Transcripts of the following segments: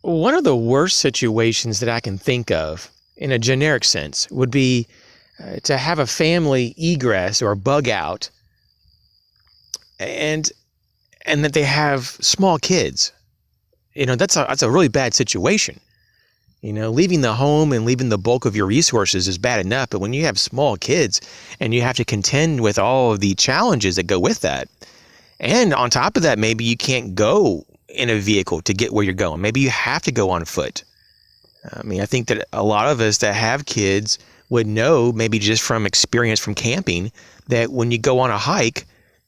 One of the worst situations that I can think of in a generic sense would be to have a family egress or bug out and that they have small kids. That's a really bad situation. Leaving the home and leaving the bulk of your resources is bad enough, but when you have small kids and you have to contend with all of the challenges that go with that, and on top of that, maybe you can't go in a vehicle to get where you're going. Maybe you have to go on foot. I think that a lot of us that have kids would know, maybe just from experience from camping, that when you go on a hike,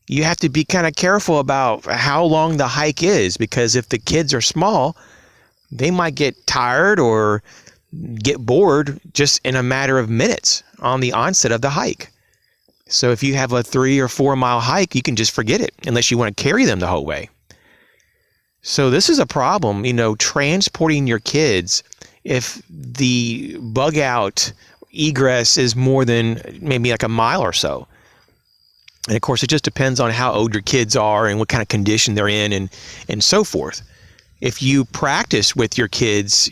you have to be kind of careful about how long the hike is, because if the kids are small, they might get tired or get bored just in a matter of minutes on the onset of the hike. So if you have a 3 or 4 mile hike, you can just forget it unless you want to carry them the whole way. So this is a problem, transporting your kids if the bug out egress is more than maybe like a mile or so. And of course, it just depends on how old your kids are and what kind of condition they're in and so forth. If you practice with your kids,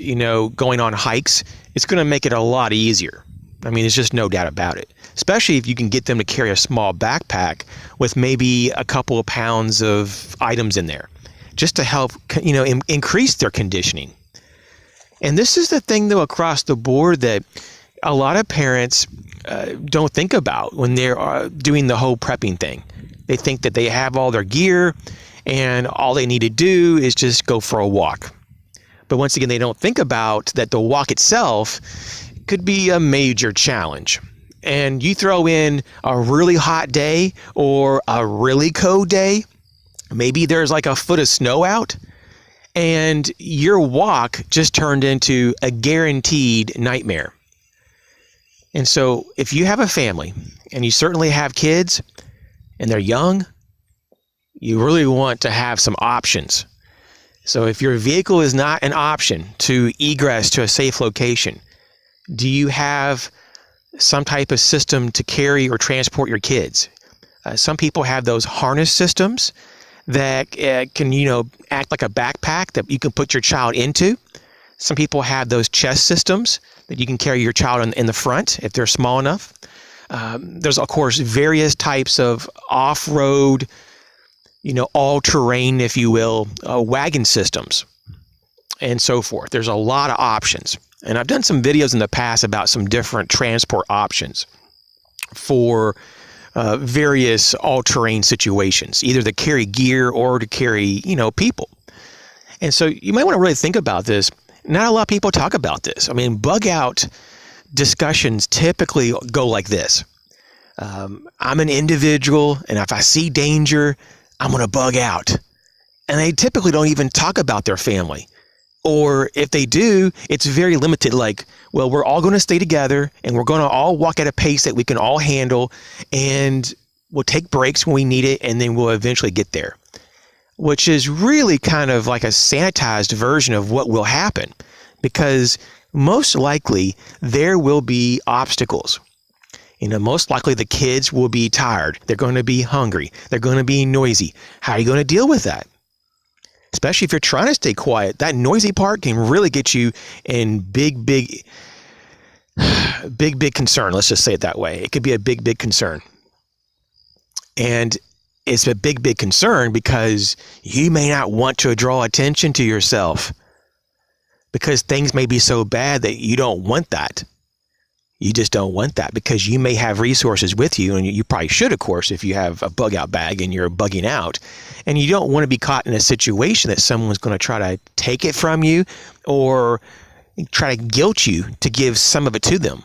going on hikes, it's going to make it a lot easier. There's just no doubt about it, especially if you can get them to carry a small backpack with maybe a couple of pounds of items in there, just to help, increase their conditioning. And this is the thing, though, across the board that a lot of parents don't think about when they're doing the whole prepping thing. They think that they have all their gear and all they need to do is just go for a walk. But once again, they don't think about that the walk itself could be a major challenge. And you throw in a really hot day or a really cold day, maybe there's like a foot of snow out, and your walk just turned into a guaranteed nightmare. And so if you have a family, and you certainly have kids, and they're young, you really want to have some options. So if your vehicle is not an option to egress to a safe location, do you have some type of system to carry or transport your kids? Some people have those harness systems that can, act like a backpack that you can put your child into. Some people have those chest systems that you can carry your child in the front if they're small enough. There's, of course, various types of off-road, all-terrain, if you will, wagon systems and so forth. There's a lot of options. And I've done some videos in the past about some different transport options for various all-terrain situations, either to carry gear or to carry, people. And so you might want to really think about this. Not a lot of people talk about this. Bug out discussions typically go like this. I'm an individual, and if I see danger, I'm going to bug out. And they typically don't even talk about their family. Or if they do, it's very limited. Like, well, we're all going to stay together and we're going to all walk at a pace that we can all handle, and we'll take breaks when we need it, and then we'll eventually get there, which is really kind of like a sanitized version of what will happen, because most likely there will be obstacles. Most likely the kids will be tired. They're going to be hungry. They're going to be noisy. How are you going to deal with that? Especially if you're trying to stay quiet, that noisy part can really get you in big concern. Let's just say it that way. It could be a big concern. And it's a big concern because you may not want to draw attention to yourself, because things may be so bad that you don't want that. You just don't want that, because you may have resources with you, and you probably should, of course, if you have a bug out bag and you're bugging out, and you don't want to be caught in a situation that someone's going to try to take it from you or try to guilt you to give some of it to them.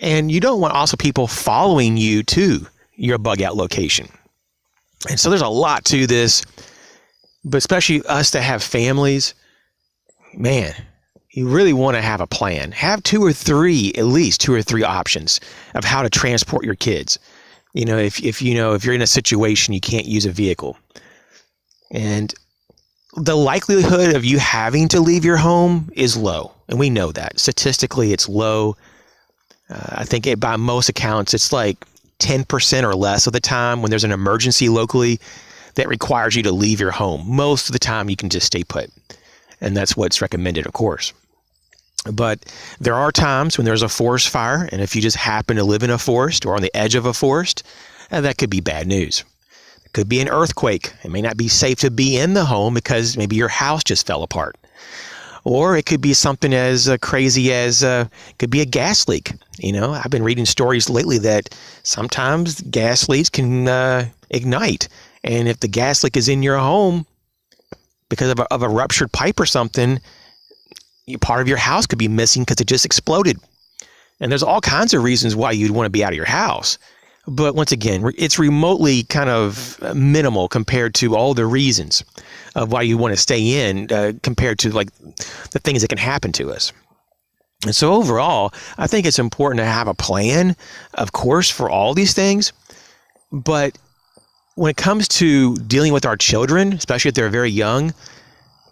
And you don't want also people following you to your bug out location. And so there's a lot to this, but especially us that have families, man, you really want to have a plan. Have at least two or three options of how to transport your kids. If you're in a situation you can't use a vehicle. And the likelihood of you having to leave your home is low. And we know that. Statistically, it's low. I think by most accounts, it's like 10% or less of the time when there's an emergency locally that requires you to leave your home. Most of the time, you can just stay put. And that's what's recommended, of course. But there are times when there's a forest fire, and if you just happen to live in a forest or on the edge of a forest, that could be bad news. It could be an earthquake. It may not be safe to be in the home because maybe your house just fell apart. Or it could be something as crazy as could be a gas leak. I've been reading stories lately that sometimes gas leaks can ignite. And if the gas leak is in your home because of a ruptured pipe or something, part of your house could be missing because it just exploded. And there's all kinds of reasons why you'd want to be out of your house. But once again, it's remotely kind of minimal compared to all the reasons of why you want to stay in compared to like the things that can happen to us. And so overall, I think it's important to have a plan, of course, for all these things. But when it comes to dealing with our children, especially if they're very young,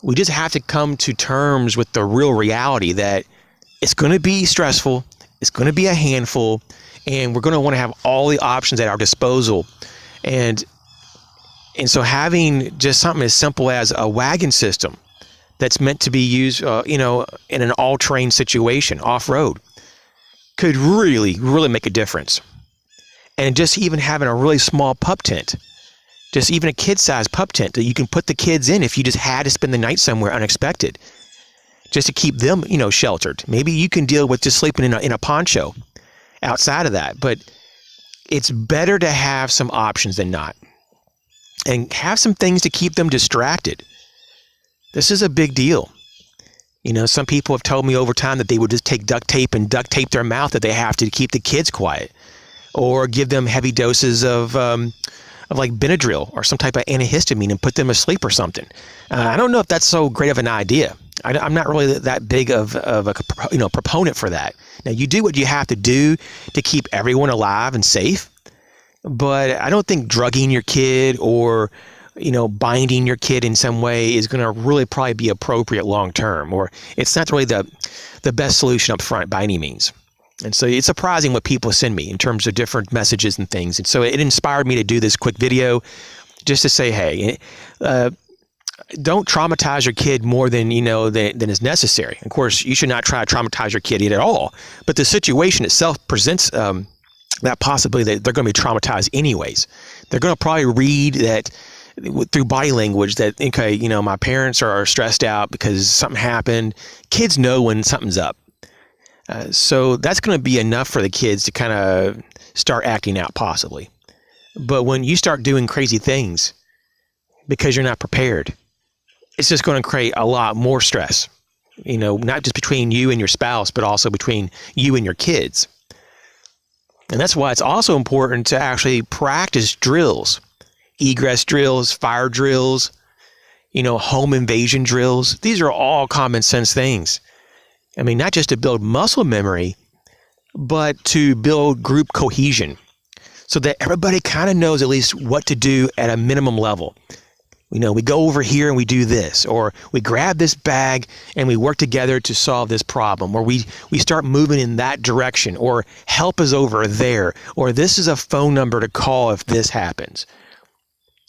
we just have to come to terms with the real reality that it's going to be stressful, it's going to be a handful, and we're going to want to have all the options at our disposal. And so having just something as simple as a wagon system that's meant to be used, in an all-terrain situation, off-road, could really, really make a difference. And just even having a really small pup tent, just even a kid-sized pup tent that you can put the kids in if you just had to spend the night somewhere unexpected, just to keep them, sheltered. Maybe you can deal with just sleeping in a poncho outside of that, but it's better to have some options than not, and have some things to keep them distracted. This is a big deal. Some people have told me over time that they would just take duct tape and duct tape their mouth if they have to keep the kids quiet, or give them heavy doses of like Benadryl or some type of antihistamine and put them asleep or something. I don't know if that's so great of an idea. I'm not really that big of a proponent for that. Now, you do what you have to do to keep everyone alive and safe, but I don't think drugging your kid or binding your kid in some way is going to really probably be appropriate long term, or it's not really the best solution up front by any means. And so it's surprising what people send me in terms of different messages and things. And so it inspired me to do this quick video just to say, hey, don't traumatize your kid more than than is necessary. Of course, you should not try to traumatize your kid at all. But the situation itself presents that possibility that they're going to be traumatized anyways. They're going to probably read that through body language that, okay, my parents are stressed out because something happened. Kids know when something's up. So that's going to be enough for the kids to kind of start acting out possibly. But when you start doing crazy things because you're not prepared, it's just going to create a lot more stress, not just between you and your spouse, but also between you and your kids. And that's why it's also important to actually practice drills, egress drills, fire drills, home invasion drills. These are all common sense things. I mean, not just to build muscle memory, but to build group cohesion so that everybody kind of knows at least what to do at a minimum level. We go over here and we do this, or we grab this bag and we work together to solve this problem, or we start moving in that direction, or help is over there, or this is a phone number to call if this happens.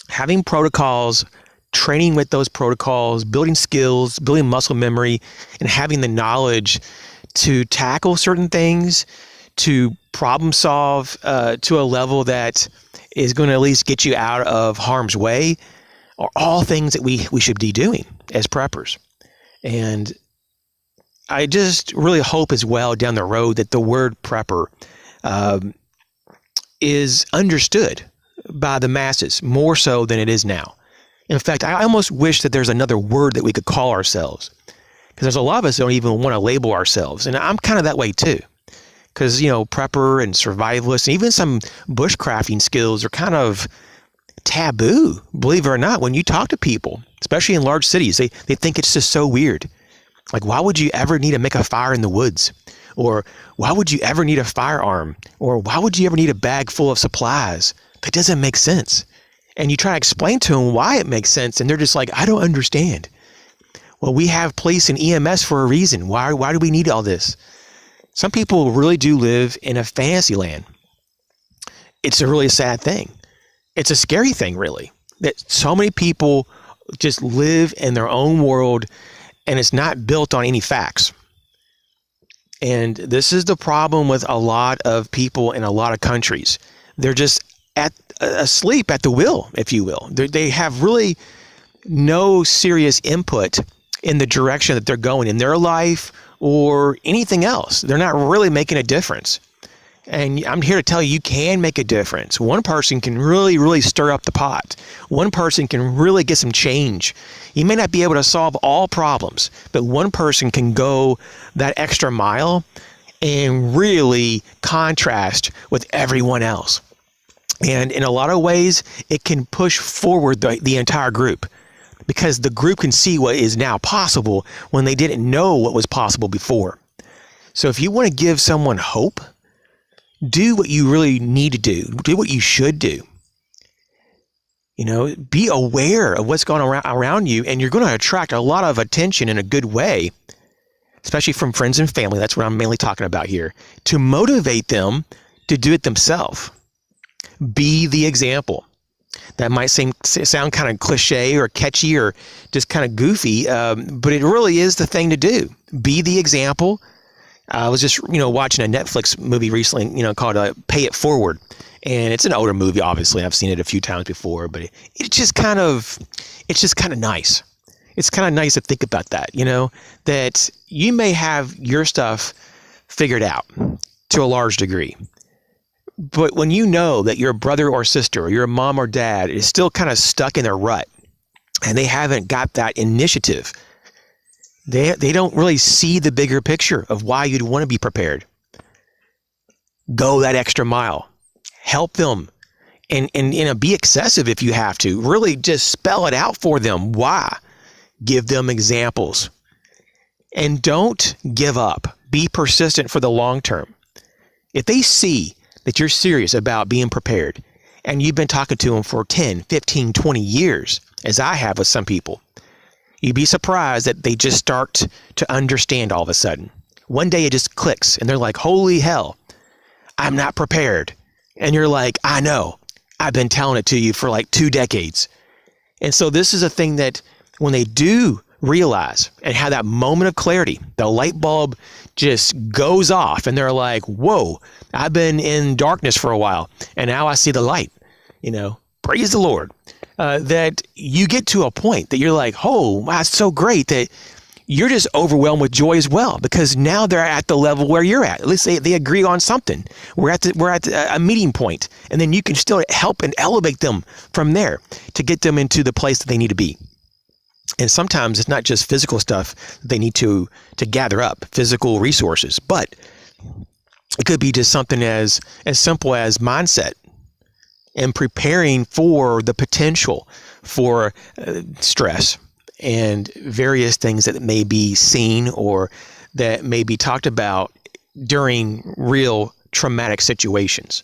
Having protocols, training with those protocols, building skills, building muscle memory, and having the knowledge to tackle certain things, to problem solve to a level that is going to at least get you out of harm's way, are all things that we should be doing as preppers. And I just really hope as well down the road that the word prepper is understood by the masses more so than it is now. In fact, I almost wish that there's another word that we could call ourselves, because there's a lot of us don't even want to label ourselves. And I'm kind of that way too, because, prepper and survivalist, and even some bushcrafting skills are kind of taboo, believe it or not. When you talk to people, especially in large cities, they think it's just so weird. Like, why would you ever need to make a fire in the woods? Or why would you ever need a firearm? Or why would you ever need a bag full of supplies? That doesn't make sense. And you try to explain to them why it makes sense, and they're just like, I don't understand. Well, we have police and EMS for a reason. Why do we need all this? Some people really do live in a fantasy land. It's a really sad thing. It's a scary thing, really, that so many people just live in their own world and it's not built on any facts. And this is the problem with a lot of people in a lot of countries. They're just asleep at the wheel, if you will. They have really no serious input in the direction that they're going in their life or anything else. They're not really making a difference. And I'm here to tell you, you can make a difference. One person can really, really stir up the pot. One person can really get some change. You may not be able to solve all problems, but one person can go that extra mile and really contrast with everyone else. And in a lot of ways, it can push forward the entire group, because the group can see what is now possible when they didn't know what was possible before. So if you want to give someone hope, do what you really need to do. Do what you should do. Be aware of what's going on around you, and you're going to attract a lot of attention in a good way, especially from friends and family. That's what I'm mainly talking about here, to motivate them to do it themselves. Be the example. That might sound kind of cliche or catchy or just kind of goofy, but it really is the thing to do. Be the example. I was just, watching a Netflix movie recently, called Pay It Forward. And it's an older movie, obviously. I've seen it a few times before, but it's just kind of nice. It's kind of nice to think about that, that you may have your stuff figured out to a large degree. But when you know that your brother or sister or your mom or dad is still kind of stuck in their rut and they haven't got that initiative, they don't really see the bigger picture of why you'd want to be prepared. Go that extra mile. Help them and be excessive if you have to. Really just spell it out for them. Why? Give them examples. And don't give up. Be persistent for the long term. If they see that you're serious about being prepared and you've been talking to them for 10, 15, 20 years, as I have with some people, you'd be surprised that they just start to understand all of a sudden. One day it just clicks and they're like, holy hell, I'm not prepared. And you're like, I know, I've been telling it to you for like 2 decades. And so this is a thing that when they do realize and have that moment of clarity, the light bulb just goes off and they're like, whoa, I've been in darkness for a while and now I see the light, praise the Lord. That you get to a point that you're like, oh, wow, it's so great that you're just overwhelmed with joy as well, because now they're at the level where you're at. At least they agree on something. We're at a meeting point, and then you can still help and elevate them from there to get them into the place that they need to be. And sometimes it's not just physical stuff that they need to gather up, physical resources, but it could be just something as simple as mindset and preparing for the potential for stress and various things that may be seen or that may be talked about during real traumatic situations.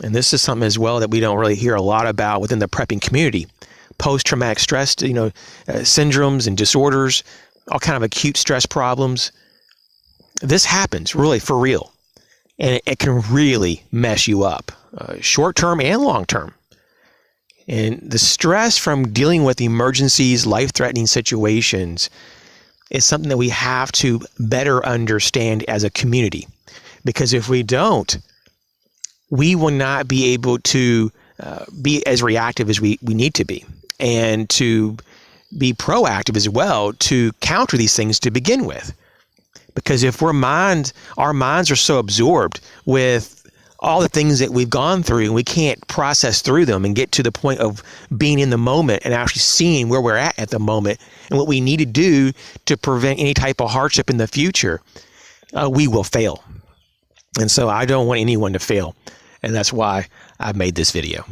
And this is something as well that we don't really hear a lot about within the prepping community. Post-traumatic stress, syndromes and disorders, all kind of acute stress problems. This happens really for real. And it can really mess you up, short-term and long-term. And the stress from dealing with emergencies, life-threatening situations is something that we have to better understand as a community. Because if we don't, we will not be able to be as reactive as we need to be, and to be proactive as well to counter these things to begin with. Because if our minds are so absorbed with all the things that we've gone through and we can't process through them and get to the point of being in the moment and actually seeing where we're at the moment and what we need to do to prevent any type of hardship in the future, we will fail. And so I don't want anyone to fail. And that's why I made this video.